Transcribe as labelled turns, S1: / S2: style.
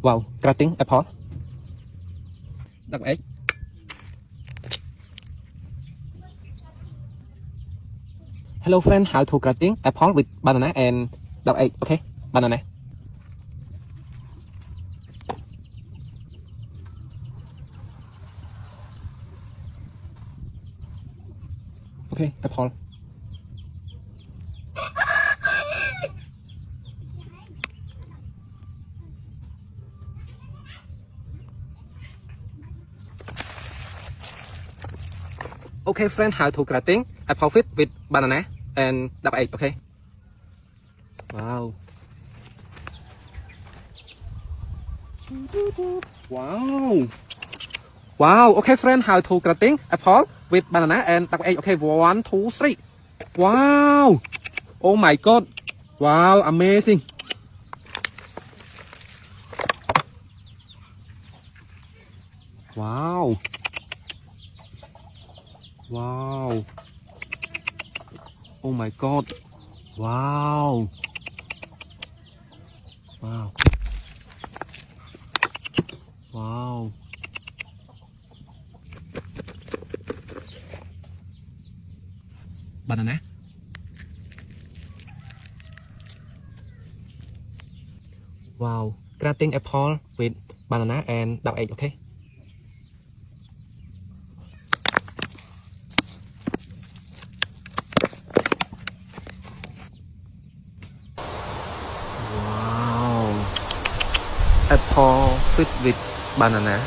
S1: Wow, cutting apple. Double egg. Hello friend, how to cutting apple with banana and double egg. Okay, banana. Okay, apple. Okay friend, how to cutting apple fit with banana and double egg. Okay. Wow. Wow. Wow. Okay friend, how to cutting apple with banana and double egg. Okay, 1, 2, 3. Wow. Oh my god. Wow, amazing. Wow. Wow. Oh my god. Wow. Wow. Wow. Banana. Wow. Cutting apple with banana and double egg. Okay. Wow. Apple fit with banana.